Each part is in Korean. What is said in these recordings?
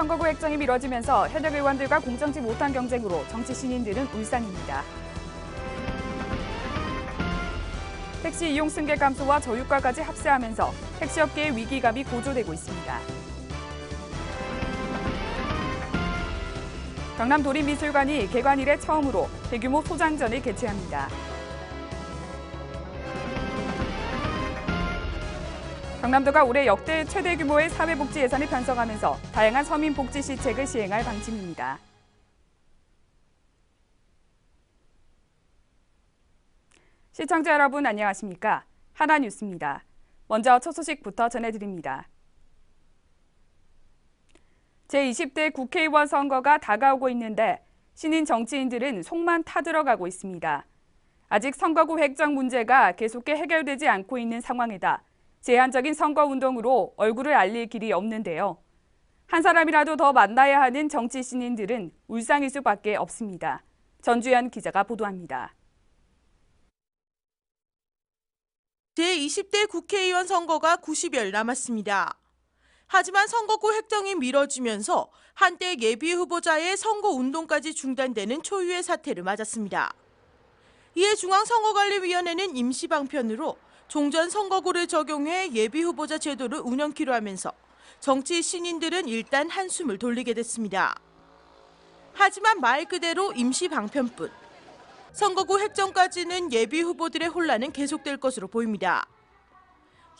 선거구 획정이 미뤄지면서 현역 의원들과 공정치 못한 경쟁으로 정치 신인들은 울상입니다. 택시 이용 승객 감소와 저유가까지 합세하면서 택시업계의 위기감이 고조되고 있습니다. 경남 도립미술관이 개관 이래 처음으로 대규모 소장전을 개최합니다. 경남도가 올해 역대 최대 규모의 사회복지 예산을 편성하면서 다양한 서민 복지 시책을 시행할 방침입니다. 시청자 여러분 안녕하십니까? 하나뉴스입니다. 먼저 첫 소식부터 전해드립니다. 제20대 국회의원 선거가 다가오고 있는데 신인 정치인들은 속만 타들어가고 있습니다. 아직 선거구 획정 문제가 계속해 해결되지 않고 있는 상황이다. 제한적인 선거운동으로 얼굴을 알릴 길이 없는데요. 한 사람이라도 더 만나야 하는 정치 신인들은 울상일 수밖에 없습니다. 전주현 기자가 보도합니다. 제20대 국회의원 선거가 90여일 남았습니다. 하지만 선거구 획정이 미뤄지면서 한때 예비 후보자의 선거운동까지 중단되는 초유의 사태를 맞았습니다. 이에 중앙선거관리위원회는 임시 방편으로 종전 선거구를 적용해 예비 후보자 제도를 운영키로 하면서 정치 신인들은 일단 한숨을 돌리게 됐습니다. 하지만 말 그대로 임시 방편뿐. 선거구 획정까지는 예비 후보들의 혼란은 계속될 것으로 보입니다.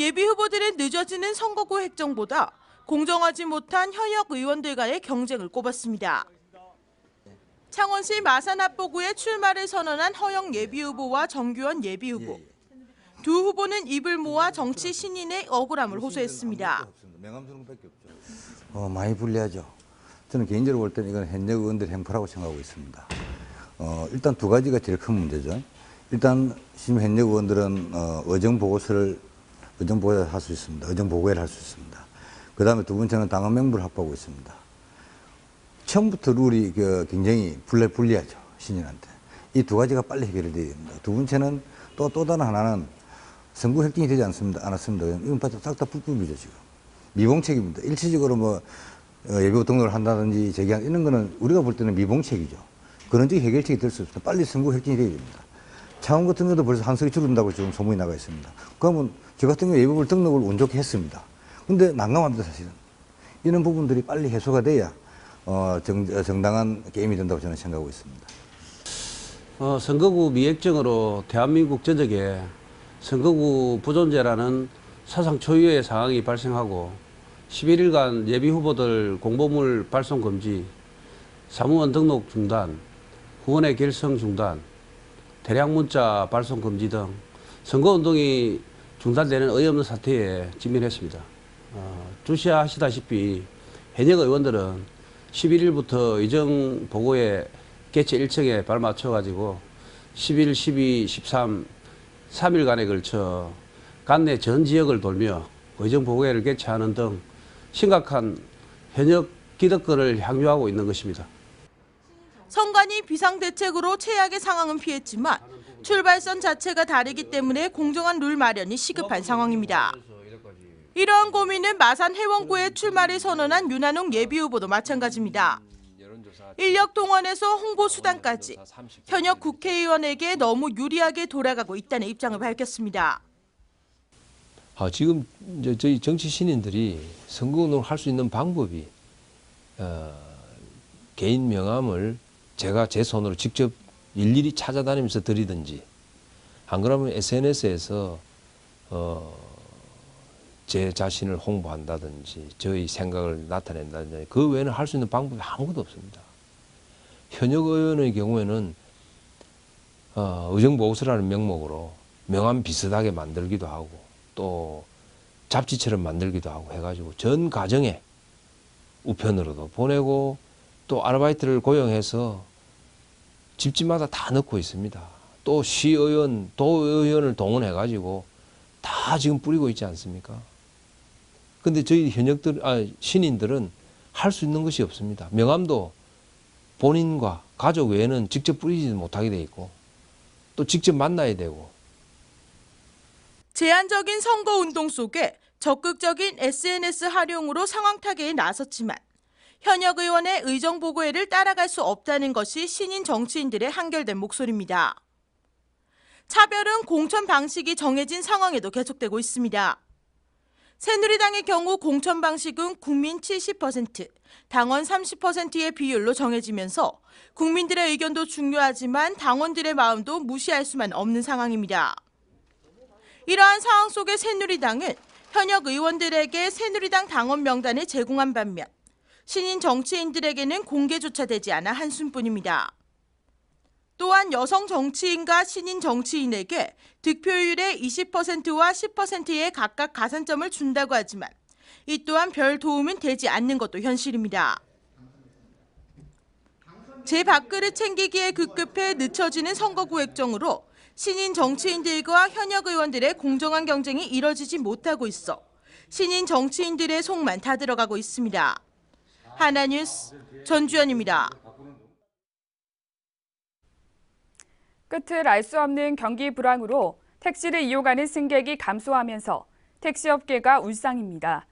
예비 후보들은 늦어지는 선거구 획정보다 공정하지 못한 현역 의원들과의 경쟁을 꼽았습니다. 창원시 마산합보구에 출마를 선언한 허영 예비 후보와 정규원 예비 후보. 두 후보는 입을 모아 정치 신인의 억울함을 호소했습니다. 많이 불리하죠. 저는 개인적으로 볼 때는 이건 현역 의원들의 행포라고 생각하고 있습니다. 일단 두 가지가 제일 큰 문제죠. 일단 현역 의원들은 의정보고를 할 수 있습니다. 의정보고회를 할 수 있습니다. 그 다음에 두 번째는 당헌 명부를 확보하고 있습니다. 처음부터 룰이 굉장히 불리하죠. 신인한테. 이 두 가지가 빨리 해결이 돼야 됩니다. 두 번째는 또 다른 하나는 선거 획정이 되지 않았습니다. 이건 싹 다 불법이죠, 지금. 미봉책입니다. 일시적으로 예비 등록을 한다든지 제기한 이런 거는 우리가 볼 때는 미봉책이죠. 근원적인 해결책이 될 수 없습니다. 빨리 선거 획정이 돼야 됩니다. 창원 같은 경우도 벌써 한석이 줄는다고 지금 소문이 나가 있습니다. 그러면 저 같은 경우 예비 등록을 운 좋게 했습니다. 근데 난감합니다, 사실은. 이런 부분들이 빨리 해소가 돼야 정당한 게임이 된다고 저는 생각하고 있습니다. 선거구 미획정으로 대한민국 전역에 선거구 부존재라는 사상 초유의 상황이 발생하고 11일간 예비 후보들 공보물 발송 금지, 사무원 등록 중단, 후원의 결성 중단, 대량 문자 발송 금지 등 선거운동이 중단되는 어이없는 사태에 직면했습니다. 주시하시다시피 현역 의원들은 11일부터 의정보고회 개최 일정에 발맞춰가지고 11, 12, 13, 3일간에 걸쳐 관내 전 지역을 돌며 의정보고회를 개최하는 등 심각한 현역 기득권을 향유하고 있는 것입니다. 선관위 비상대책으로 최악의 상황은 피했지만 출발선 자체가 다르기 때문에 공정한 룰 마련이 시급한 상황입니다. 이러한 고민은 마산 회원구에 출마를 선언한 윤한홍 예비후보도 마찬가지입니다. 인력 동원에서 홍보 수단까지 현역 국회의원에게 너무 유리하게 돌아가고 있다는 입장을 밝혔습니다. 지금 저희 정치 신인들이 선거운동을 할 수 있는 방법이 개인 명함을 제가 제 손으로 직접 일일이 찾아다니면서 드리든지, 안 그러면 SNS에서 제 자신을 홍보한다든지 저희 생각을 나타낸다든지 그 외에는 할 수 있는 방법이 아무것도 없습니다. 현역 의원의 경우에는 의정보고서라는 명목으로 명함 비슷하게 만들기도 하고 또 잡지처럼 만들기도 하고 해가지고 전 가정에 우편으로도 보내고 또 아르바이트를 고용해서 집집마다 다 넣고 있습니다. 또 시의원, 도의원을 동원해가지고 다 지금 뿌리고 있지 않습니까? 근데 저희 신인들은 할 수 있는 것이 없습니다. 명함도 본인과 가족 외에는 직접 뿌리지 못하게 돼 있고 또 직접 만나야 되고. 제한적인 선거운동 속에 적극적인 SNS 활용으로 상황 타개에 나섰지만 현역 의원의 의정보고회를 따라갈 수 없다는 것이 신인 정치인들의 한결된 목소리입니다. 차별은 공천 방식이 정해진 상황에도 계속되고 있습니다. 새누리당의 경우 공천 방식은 국민 70%, 당원 30%의 비율로 정해지면서 국민들의 의견도 중요하지만 당원들의 마음도 무시할 수만 없는 상황입니다. 이러한 상황 속에 새누리당은 현역 의원들에게 새누리당 당원 명단을 제공한 반면 신인 정치인들에게는 공개조차 되지 않아 한숨뿐입니다. 또한 여성 정치인과 신인 정치인에게 득표율의 20%와 10%의 각각 가산점을 준다고 하지만 이 또한 별 도움은 되지 않는 것도 현실입니다. 제 밥그릇 챙기기에 급급해 늦춰지는 선거구 획정으로 신인 정치인들과 현역 의원들의 공정한 경쟁이 이뤄지지 못하고 있어 신인 정치인들의 속만 다 들어가고 있습니다. 하나뉴스 전주연입니다. 끝을 알 수 없는 경기 불황으로 택시를 이용하는 승객이 감소하면서 택시업계가 울상입니다.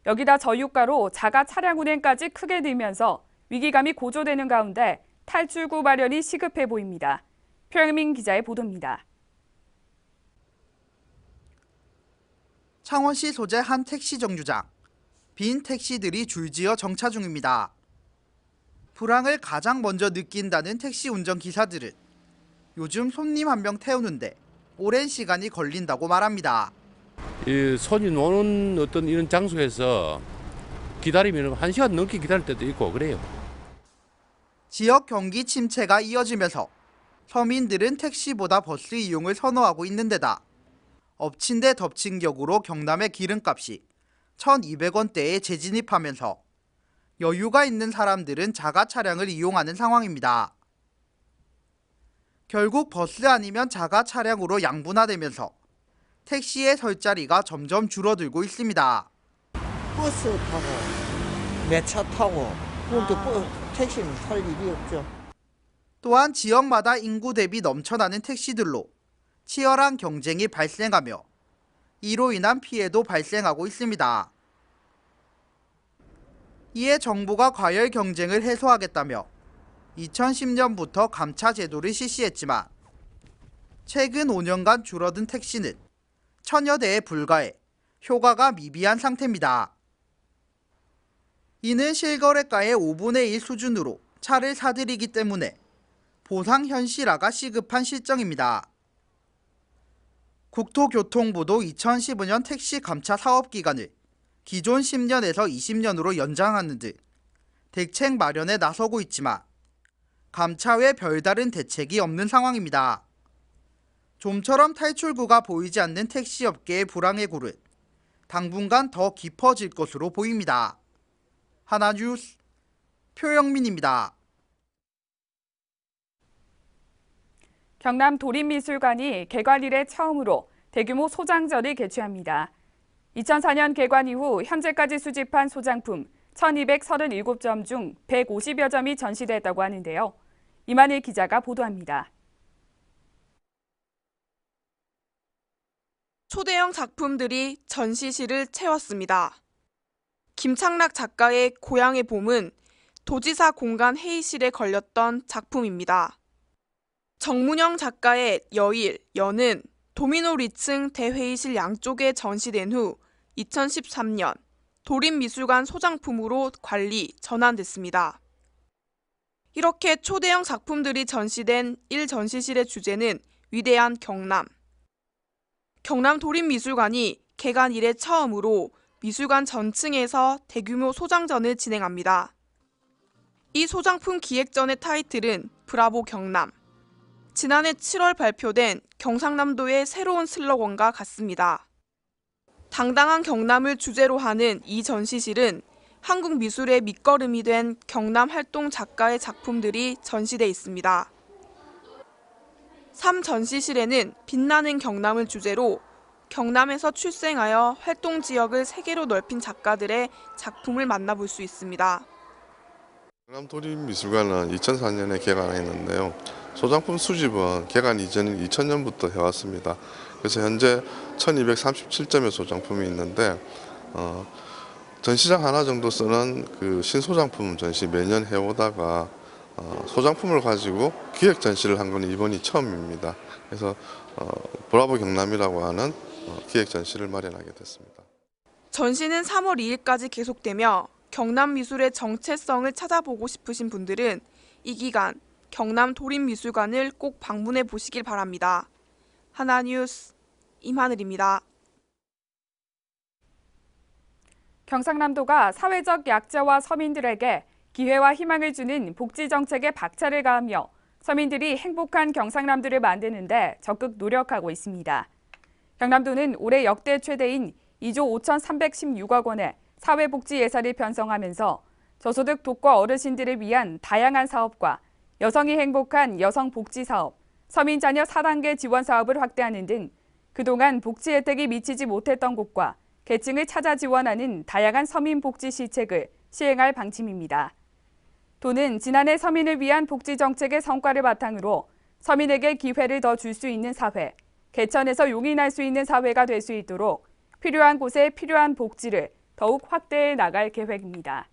여기다 저유가로 자가 차량 운행까지 크게 늘면서 위기감이 고조되는 가운데 탈출구 마련이 시급해 보입니다. 표영민 기자의 보도입니다. 창원시 소재 한 택시 정류장. 빈 택시들이 줄지어 정차 중입니다. 불황을 가장 먼저 느낀다는 택시 운전기사들은 요즘 손님 한 명 태우는데 오랜 시간이 걸린다고 말합니다. 이 손님 오는 어떤 이런 장소에서 기다리면 1시간 넘게 기다릴 때도 있고 그래요. 지역 경기 침체가 이어지면서 서민들은 택시보다 버스 이용을 선호하고 있는 데다 엎친 데 덮친 격으로 경남의 기름값이 1,200원대에 재진입하면서 여유가 있는 사람들은 자가 차량을 이용하는 상황입니다. 결국 버스 아니면 자가 차량으로 양분화되면서 택시의 설 자리가 점점 줄어들고 있습니다. 버스 타고 내 차 타고 그런데 택시는 탈 일이 없죠. 또한 지역마다 인구 대비 넘쳐나는 택시들로 치열한 경쟁이 발생하며 이로 인한 피해도 발생하고 있습니다. 이에 정부가 과열 경쟁을 해소하겠다며 2010년부터 감차 제도를 실시했지만 최근 5년간 줄어든 택시는 1000여 대에 불과해 효과가 미비한 상태입니다. 이는 실거래가의 5분의 1 수준으로 차를 사들이기 때문에 보상 현실화가 시급한 실정입니다. 국토교통부도 2015년 택시 감차 사업 기간을 기존 10년에서 20년으로 연장하는 등 대책 마련에 나서고 있지만 감차 외 별다른 대책이 없는 상황입니다. 좀처럼 탈출구가 보이지 않는 택시업계의 불황의 굴은 당분간 더 깊어질 것으로 보입니다. 하나뉴스 표영민입니다. 경남 도림미술관이 개관 이래 처음으로 대규모 소장전을 개최합니다. 2004년 개관 이후 현재까지 수집한 소장품 1,237점 중 150여 점이 전시됐다고 하는데요. 이만희 기자가 보도합니다. 초대형 작품들이 전시실을 채웠습니다. 김창락 작가의 고향의 봄은 도지사 공간 회의실에 걸렸던 작품입니다. 정문영 작가의 여일, 연은 도미노 리층 대회의실 양쪽에 전시된 후 2013년 도림미술관 소장품으로 관리, 전환됐습니다. 이렇게 초대형 작품들이 전시된 1전시실의 주제는 위대한 경남. 경남 도림미술관이 개관 이래 처음으로 미술관 전층에서 대규모 소장전을 진행합니다. 이 소장품 기획전의 타이틀은 브라보 경남. 지난해 7월 발표된 경상남도의 새로운 슬로건과 같습니다. 당당한 경남을 주제로 하는 이 전시실은 한국 미술의 밑거름이 된 경남 활동 작가의 작품들이 전시돼 있습니다. 3전시실에는 빛나는 경남을 주제로 경남에서 출생하여 활동 지역을 세계로 넓힌 작가들의 작품을 만나볼 수 있습니다. 경남 도림미술관은 2004년에 개관했는데요. 소장품 수집은 개관 이전인 2000년부터 해왔습니다. 그래서 현재 1237점의 소장품이 있는데 전시장 하나 정도 쓰는 그 신소장품 전시 매년 해오다가 소장품을 가지고 기획 전시를 한 건 이번이 처음입니다. 그래서 브라보 경남이라고 하는 기획 전시를 마련하게 됐습니다. 전시는 3월 2일까지 계속되며 경남 미술의 정체성을 찾아보고 싶으신 분들은 이 기간 경남 도립미술관을 꼭 방문해 보시길 바랍니다. 하나뉴스 임하늘입니다. 경상남도가 사회적 약자와 서민들에게 기회와 희망을 주는 복지 정책에 박차를 가하며 서민들이 행복한 경상남도를 만드는 데 적극 노력하고 있습니다. 경남도는 올해 역대 최대인 2조 5,316억 원의 사회복지 예산을 편성하면서 저소득 독거 어르신들을 위한 다양한 사업과 여성이 행복한 여성복지사업, 서민자녀 4단계 지원 사업을 확대하는 등 그동안 복지 혜택이 미치지 못했던 곳과 계층을 찾아 지원하는 다양한 서민복지 시책을 시행할 방침입니다. 도는 지난해 서민을 위한 복지 정책의 성과를 바탕으로 서민에게 기회를 더 줄 수 있는 사회, 개천에서 용인할 수 있는 사회가 될 수 있도록 필요한 곳에 필요한 복지를 더욱 확대해 나갈 계획입니다.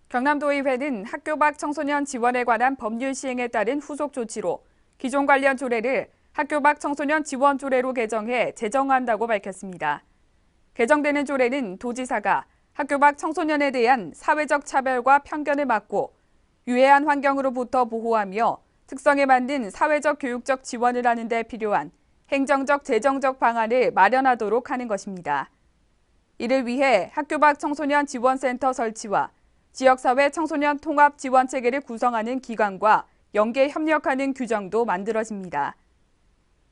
경남도의회는 학교 밖 청소년 지원에 관한 법률 시행에 따른 후속 조치로 기존 관련 조례를 학교 밖 청소년 지원 조례로 개정해 제정한다고 밝혔습니다. 개정되는 조례는 도지사가 학교 밖 청소년에 대한 사회적 차별과 편견을 막고 유해한 환경으로부터 보호하며 특성에 맞는 사회적 교육적 지원을 하는 데 필요한 행정적 재정적 방안을 마련하도록 하는 것입니다. 이를 위해 학교 밖 청소년 지원센터 설치와 지역사회 청소년 통합 지원 체계를 구성하는 기관과 연계 협력하는 규정도 만들어집니다.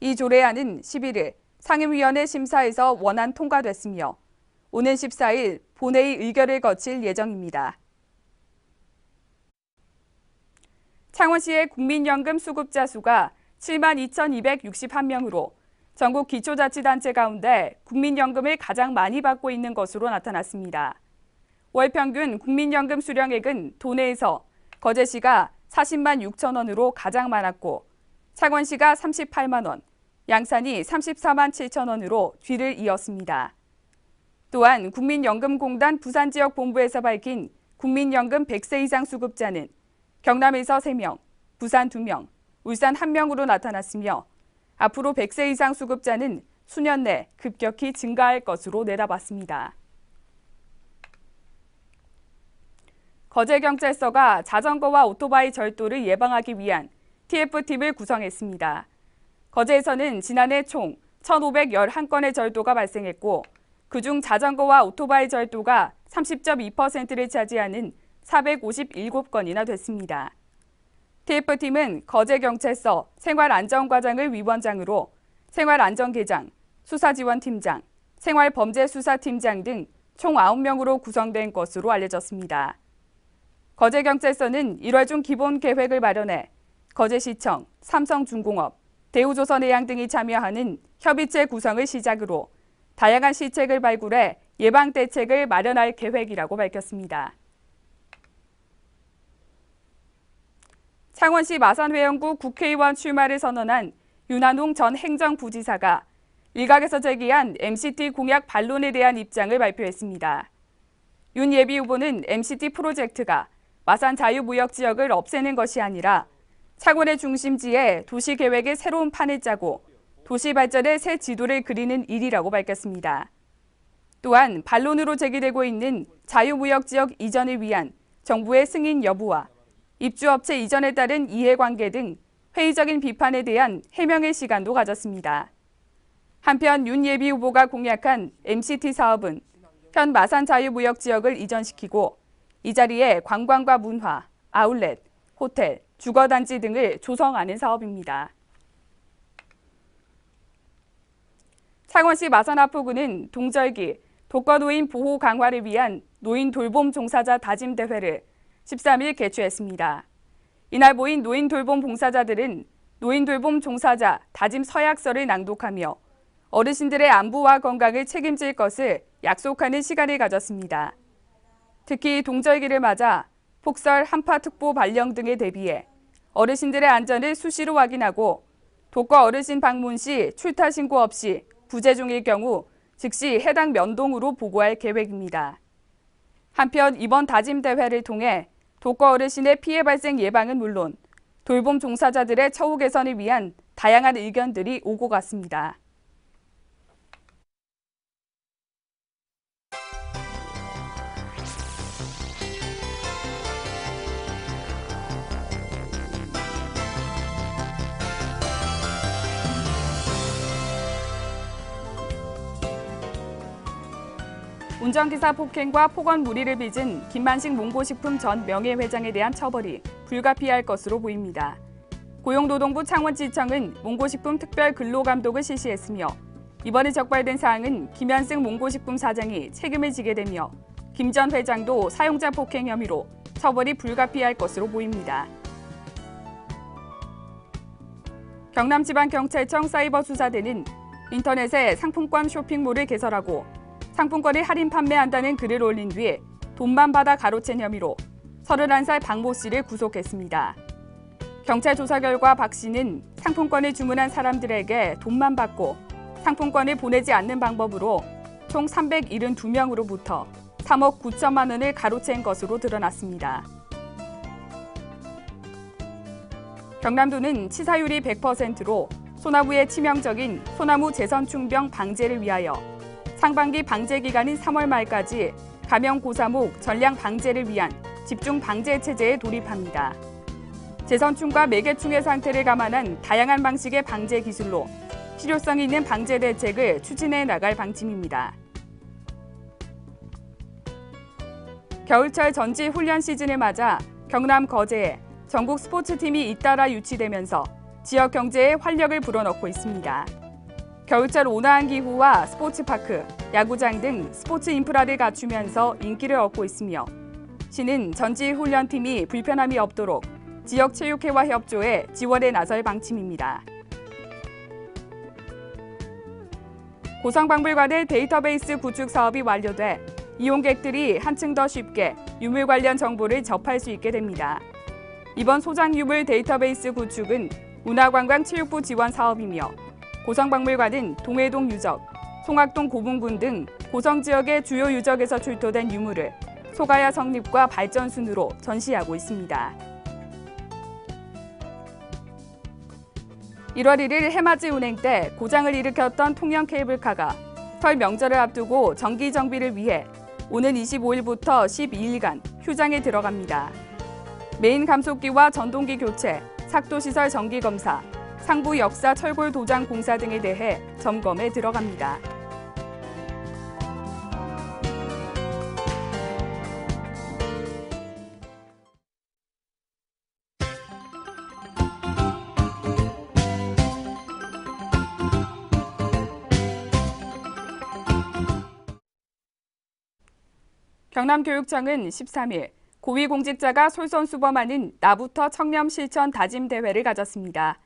이 조례안은 11일 상임위원회 심사에서 원안 통과됐으며 오는 14일 본회의 의결을 거칠 예정입니다. 창원시의 국민연금 수급자 수가 72,261명으로 전국 기초자치단체 가운데 국민연금을 가장 많이 받고 있는 것으로 나타났습니다. 월 평균 국민연금 수령액은 도내에서 거제시가 40만 6천 원으로 가장 많았고 창원시가 38만 원, 양산이 34만 7천 원으로 뒤를 이었습니다. 또한 국민연금공단 부산지역본부에서 밝힌 국민연금 100세 이상 수급자는 경남에서 3명, 부산 2명, 울산 1명으로 나타났으며 앞으로 100세 이상 수급자는 수년 내 급격히 증가할 것으로 내다봤습니다. 거제경찰서가 자전거와 오토바이 절도를 예방하기 위한 TF팀을 구성했습니다. 거제에서는 지난해 총 1,511건의 절도가 발생했고 그중 자전거와 오토바이 절도가 30.2%를 차지하는 457건이나 됐습니다. TF팀은 거제경찰서 생활안전과장을 위원장으로 생활안전계장, 수사지원팀장, 생활범죄수사팀장 등 총 9명으로 구성된 것으로 알려졌습니다. 거제경찰서는 1월 중 기본 계획을 마련해 거제시청, 삼성중공업, 대우조선해양 등이 참여하는 협의체 구성을 시작으로 다양한 시책을 발굴해 예방 대책을 마련할 계획이라고 밝혔습니다. 창원시 마산회원구 국회의원 출마를 선언한 윤한홍 전 행정부지사가 일각에서 제기한 MCT 공약 반론에 대한 입장을 발표했습니다. 윤 예비후보는 MCT 프로젝트가 마산 자유무역지역을 없애는 것이 아니라 창원의 중심지에 도시계획의 새로운 판을 짜고 도시발전의 새 지도를 그리는 일이라고 밝혔습니다. 또한 반론으로 제기되고 있는 자유무역지역 이전을 위한 정부의 승인 여부와 입주업체 이전에 따른 이해관계 등 회의적인 비판에 대한 해명의 시간도 가졌습니다. 한편 윤 예비후보가 공약한 MCT 사업은 현 마산 자유무역지역을 이전시키고 이 자리에 관광과 문화, 아울렛, 호텔, 주거단지 등을 조성하는 사업입니다. 창원시 마산하포구는 동절기 독거노인 보호 강화를 위한 노인 돌봄 종사자 다짐 대회를 13일 개최했습니다. 이날 모인 노인 돌봄 봉사자들은 노인 돌봄 종사자 다짐 서약서를 낭독하며 어르신들의 안부와 건강을 책임질 것을 약속하는 시간을 가졌습니다. 특히 동절기를 맞아 폭설, 한파특보 발령 등에 대비해 어르신들의 안전을 수시로 확인하고 독거 어르신 방문 시 출타 신고 없이 부재 중일 경우 즉시 해당 면동으로 보고할 계획입니다. 한편 이번 다짐 대회를 통해 독거 어르신의 피해 발생 예방은 물론 돌봄 종사자들의 처우 개선을 위한 다양한 의견들이 오고 갔습니다. 운전기사 폭행과 폭언 무리를 빚은 김만식 몽고식품 전 명예회장에 대한 처벌이 불가피할 것으로 보입니다. 고용노동부 창원지청은 몽고식품 특별근로감독을 실시했으며 이번에 적발된 사항은 김현승 몽고식품 사장이 책임을 지게 되며 김 전 회장도 사용자 폭행 혐의로 처벌이 불가피할 것으로 보입니다. 경남지방경찰청 사이버수사대는 인터넷에 상품권 쇼핑몰을 개설하고 상품권을 할인 판매한다는 글을 올린 뒤에 돈만 받아 가로챈 혐의로 31살 박모 씨를 구속했습니다. 경찰 조사 결과 박 씨는 상품권을 주문한 사람들에게 돈만 받고 상품권을 보내지 않는 방법으로 총 372명으로부터 3억 9천만 원을 가로챈 것으로 드러났습니다. 경남도는 치사율이 100%로 소나무의 치명적인 소나무 재선충병 방제를 위하여 상반기 방제 기간인 3월 말까지 감염 고사목 전량 방제를 위한 집중 방제 체제에 돌입합니다. 재선충과 매개충의 상태를 감안한 다양한 방식의 방제 기술로 실효성 있는 방제 대책을 추진해 나갈 방침입니다. 겨울철 전지 훈련 시즌을 맞아 경남 거제에 전국 스포츠팀이 잇따라 유치되면서 지역 경제에 활력을 불어넣고 있습니다. 겨울철 온화한 기후와 스포츠파크, 야구장 등 스포츠 인프라를 갖추면서 인기를 얻고 있으며 시는 전지 훈련팀이 불편함이 없도록 지역체육회와 협조해 지원에 나설 방침입니다. 고성박물관의 데이터베이스 구축 사업이 완료돼 이용객들이 한층 더 쉽게 유물 관련 정보를 접할 수 있게 됩니다. 이번 소장유물 데이터베이스 구축은 문화관광체육부 지원 사업이며 고성박물관은 동해동 유적, 송악동 고분군 등 고성 지역의 주요 유적에서 출토된 유물을 소가야 성립과 발전 순으로 전시하고 있습니다. 1월 1일 해맞이 운행 때 고장을 일으켰던 통영 케이블카가 설 명절을 앞두고 정기 정비를 위해 오는 25일부터 12일간 휴장에 들어갑니다. 메인 감속기와 전동기 교체, 삭도시설 정기 검사, 상부 역사 철골 도장 공사 등에 대해 점검에 들어갑니다. 경남교육청은 13일 고위공직자가 솔선수범하는 나부터 청렴 실천 다짐 대회를 가졌습니다.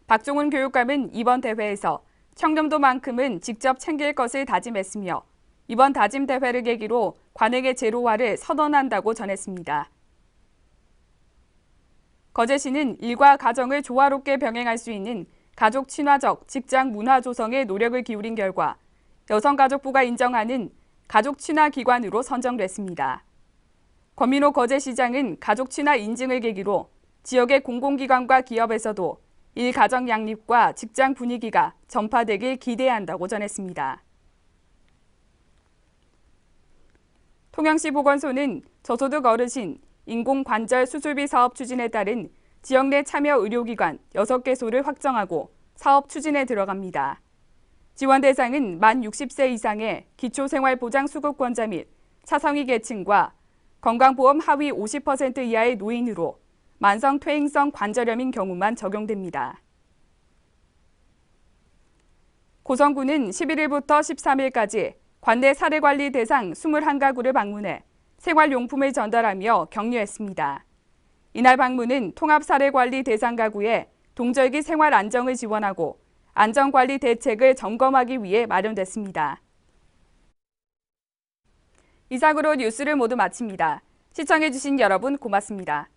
박종훈 교육감은 이번 대회에서 청렴도만큼은 직접 챙길 것을 다짐했으며 이번 다짐 대회를 계기로 관행의 제로화를 선언한다고 전했습니다. 거제시는 일과 가정을 조화롭게 병행할 수 있는 가족 친화적 직장 문화 조성에 노력을 기울인 결과 여성가족부가 인정하는 가족 친화 기관으로 선정됐습니다. 권민호 거제시장은 가족 친화 인증을 계기로 지역의 공공기관과 기업에서도 일가정 양립과 직장 분위기가 전파되길 기대한다고 전했습니다. 통영시 보건소는 저소득 어르신 인공관절 수술비 사업 추진에 따른 지역 내 참여 의료기관 6개소를 확정하고 사업 추진에 들어갑니다. 지원 대상은 만 60세 이상의 기초생활보장 수급권자 및 차상위 계층과 건강보험 하위 50% 이하의 노인으로 만성 퇴행성 관절염인 경우만 적용됩니다. 고성군은 11일부터 13일까지 관내 사례관리 대상 21가구를 방문해 생활용품을 전달하며 격려했습니다. 이날 방문은 통합사례관리 대상 가구의 동절기 생활 안정을 지원하고 안전관리 대책을 점검하기 위해 마련됐습니다. 이상으로 뉴스를 모두 마칩니다. 시청해주신 여러분 고맙습니다.